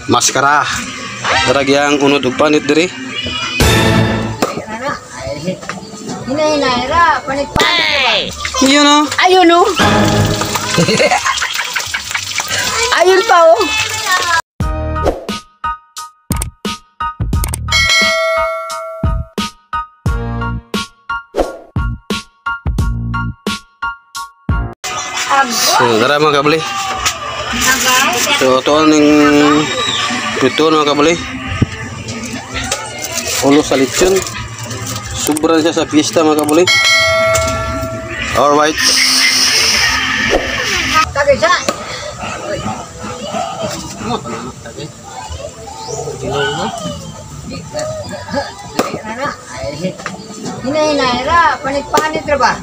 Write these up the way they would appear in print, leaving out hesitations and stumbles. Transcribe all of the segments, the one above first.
maskara. Daragyang unod ug panit diri. Hinay-hinay panit-panit. Yun o. Ayun o. Ayun pa o. So, tara mga kabali. So, ito ang prito mga kabali. Ulo sa lechon. Sobrang siya sa pista mga kabali. Alright. Tagay siya. Hinay-hinay panit-panit ba?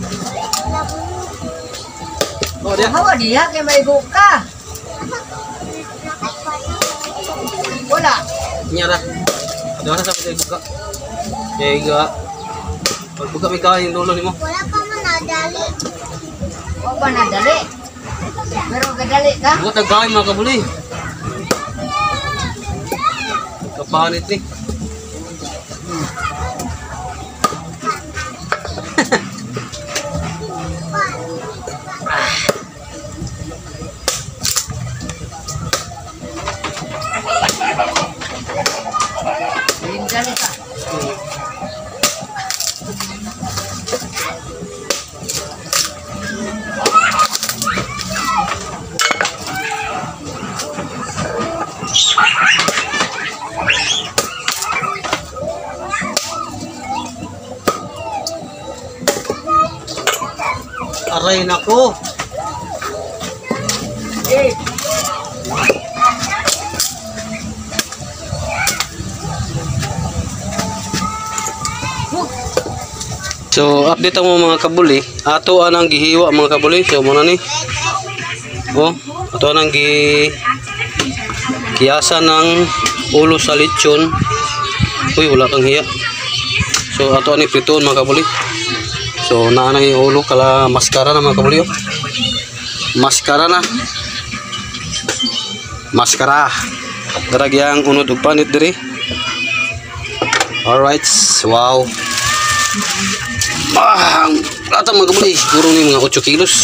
Oh, dia. Hawa dia kay may buka. Wala. Nyara. Ada sa pati buka. Kaya pagbuka may kain dulo nimo. Wala pa man nadali. O ba nadali? Pero gadali ka? Buka tag kain mga kabuli. Kapanit ni. Gadali ka. Aray nako. So, update mo mga kabuli. Ato anang gihiwa mga kabuli. So, muna ni. Oh, ato anang kiyasan ng ulo sa lechon. Uy, wala kang hiya. So, ato ani pritoon mga kabuli. So, naanang yung ulo kala maskara na mga kabuli. Oh. Maskara na. Maskara. Daragyang unod ug panit diri. Alright. Wow. Rata mga kabuli. Siguro ni mga 8 kilos.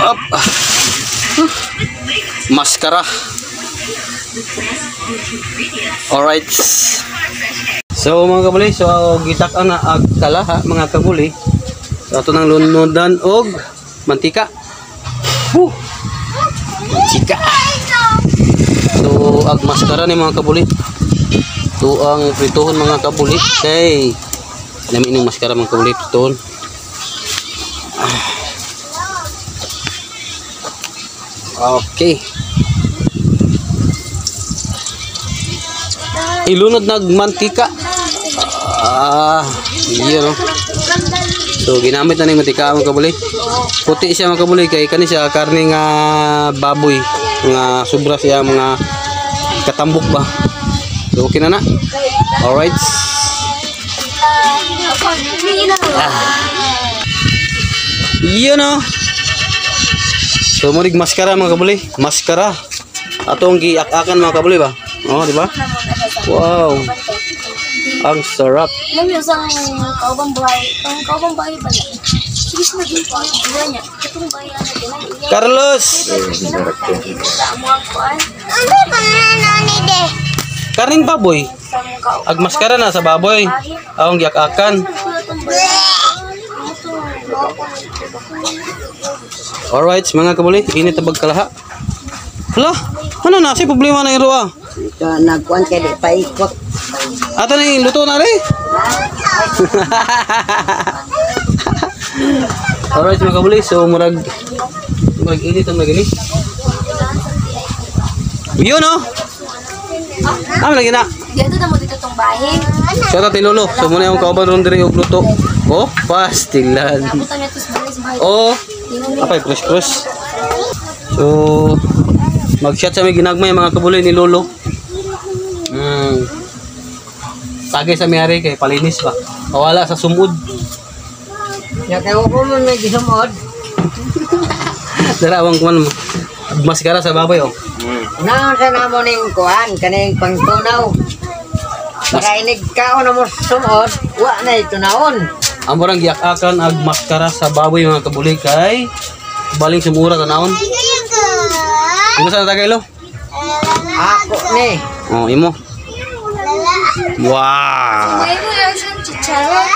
Up. Maskara. Alright. So mga kabuli, so gitak-an na ag kalaha mga kabuli. So ato nang lunodan og mantika. Mantika. So ag maskara ni mga kabuli. Ito ang pritohon mga kabuli. Kay nami ning maskara mga kabuli pritohon. Okay. Ilunod nag mantika. Iya no. So ginamit na ni mantika mga kabuli. Puti siya mga kabuli kay kani siya karne nga baboy, nga sobra siya mga katambok ba. So okay na na. Alright. Iya no. So murig maskara mga kabuli, maskara. Atong giak-akan mga kabuli ba? Oh, di ba? Wow. Ang sarap. Alam niyo sa kaubang bahay. Ang kaubang bahay ba niya? Sige na din po. Ilan niya? Itong bayan na din. Carlos. Ano ba na de? Karning baboy. Ag maskara na sa baboy. Aong giak-akan. Alright, mga kabuli, init na bagkalaha. Hala, ano na? Si problema na yung ruwa. Ito nagkuan kay di paikot. Ato na yung luto na rin. Alright, mga kabuli, so murag init ang nagini. Yun o. Ano lagi na? Dito na mo dito tong bahay. Siya ta tinolo. So muna yung kauban ron diri og luto. Oh, pastilan. Napunta niya to sa bahay. Oh, apay krus. So mag-shot sa may ginagmay mga kabuloy ni Lolo. Tagay sa mayari kay palinis ba. Kawala sa sumud. Ya kay ko man may gisumod. Darawang kuman mo. maskara sa baboy oh. Naon sa namo ning kuan kaning pangtunaw. Para inig kaon mo sumod, wa na ito naon. Amo rang giak-akan ag maskara sa baboy mga kabuli kay baling sumura tanawon. Imo sa Tagailo? Ako ni. Oh, imo. Wow. May mo yung isang chicharon.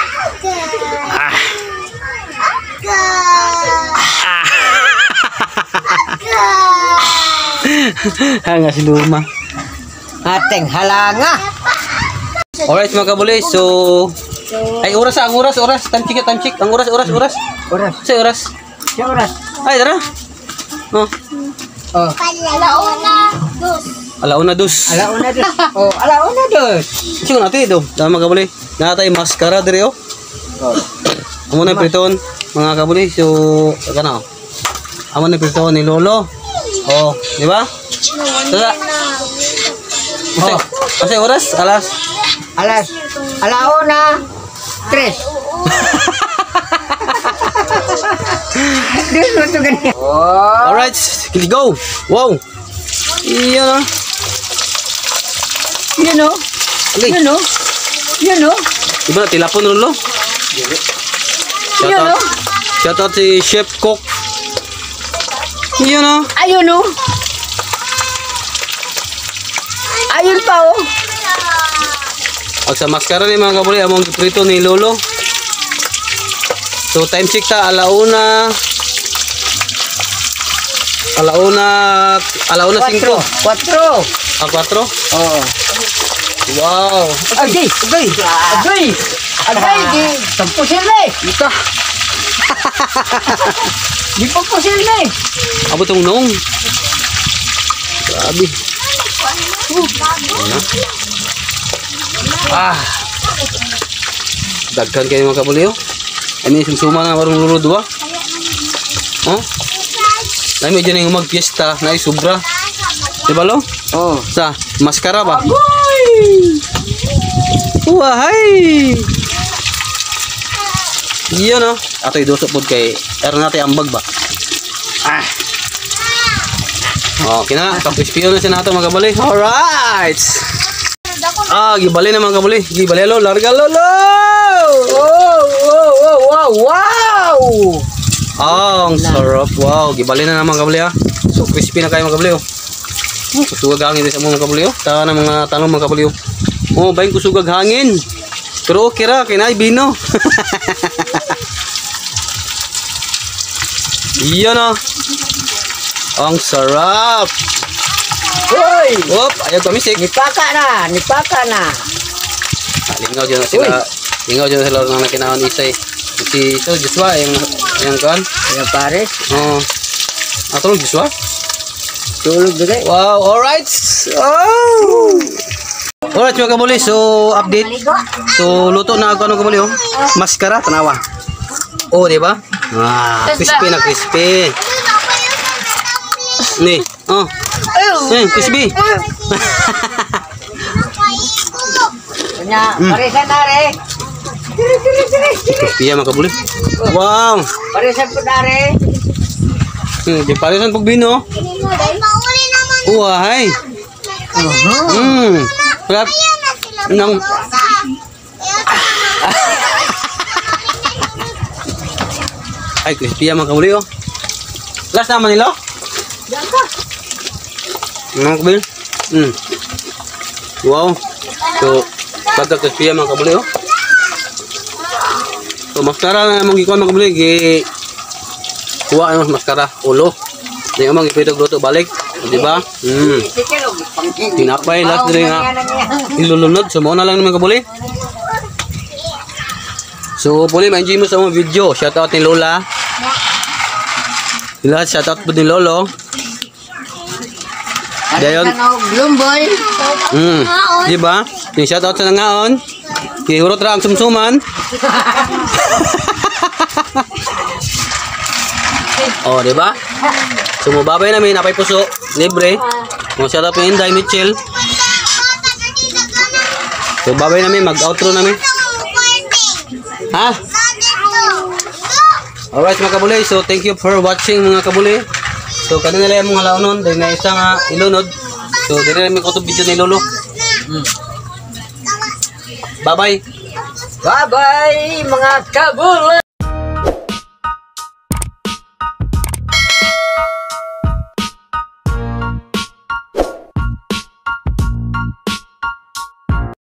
Hanga si Luma. Ating halanga. Alright mga kabuli, so ay oras ang oras. Time check. Ang oras. Oras. Sa oras. Sa oras. Ay tara. Oh, Oh. alauna dos. Alauna dos. Oh, alauna dos. Sige natin ito. Dama mga kabuli. Natay maskara dire oh. Amo na priton mga kabuli. So kana oh. Amo na priton ni Lolo. Oh, di ba? Tara. Oh. Kasi oras alas. Alauna 3. Dis mo to ganyan. Oh. Alright, let's go. Wow. Iyan ah. You know. Okay. You know. Iba na tilapon Lolo. You know. Shout out si Chef Cook. Iyan ah. Ayun no. Ayun pa oh. Pag sa maskara ni mga kabuli, among giprito ni Lolo. So time check ta alauna 5. 4. Ah, 4. Oo. Wow. Agay. Di tampusin na eh. Ika. Di pagpusin na eh. Abo tong nong. Grabe. Ah. Daghan kayo mga kabuli oh. Ano yung sumsuma na warung lulod ba? Oh? Dami dyan yung mag-fiesta na ay sobra. Diba lo? Oo. Sa maskara ba? Wahay! Iyon oh. Ato idusok po kay eron natin ambag ba? Ah. Okay na. Kapispiyo na siya nato mga kabali. Alright! Ah, gibali na mga kabali. Gibali lo. Larga lolo! Wow! Ang sarap. Wow, gibali na naman kabali ha. So crispy na kayo mga kabali oh. Kusugag hangin din sa mga kabali oh. Tawa na mga tanong mga kabali oh. Oh, bayin kusugag hangin. Pero okay ra, kinay bino. Iyan oh. Ang sarap. Hoy! Hop, ayaw pamisik. Nipaka na. Lingaw dyan na sila. Lingaw dyan na sila ng nakinaon isay. Si Joshua, yung kan? Yung pares. Oo. Tulog Joshua? Tulog bagay. Wow, alright. Oh! Alright mga kabuli, so update. So luto na ako ano kabuli oh. Maskara, tanawa. Oh, di ba? Ah, crispy na crispy. Ni, oh. Crispy. Kanya, parisan na re. Crispy yan mga kabuli. Wow. Parisan po na re. Di parisan pag bino. Uwahay. Sarap. Nang ay, crispy yan mga kabuli oh. Last naman nila. Mga kabuli. Wow. So, pagka crispy yan mga kabuli oh. So, maskara na mong gikuha mga kabuli. Kuha yung maskara. Ulo. Yung mga ipitog luto balik. Diba? Tinapay. Last din nga. Ilulunod. So, mauna lang naman kabuli. So, puli, ma-enjoy mo sa mga video. Shoutout ni Lola. Lahat shoutout po ni Lolo. Dayon. Glumboy. Diba? Yung shoutout sa nangaon. Kihurot ra ang sumsuman. Oh, diba? Sumubabay namin, napay puso, libre. Mga shoutout po Inday Mitchell. So, babay namin, mag-outro namin. Ha? Alright mga kabuli, so thank you for watching mga kabuli. So kanina lang mong halaunon dahil na isa nga ilunod. So dili lang mi ko video ni Lolo. Bye bye. Bye-bye mga kabulay!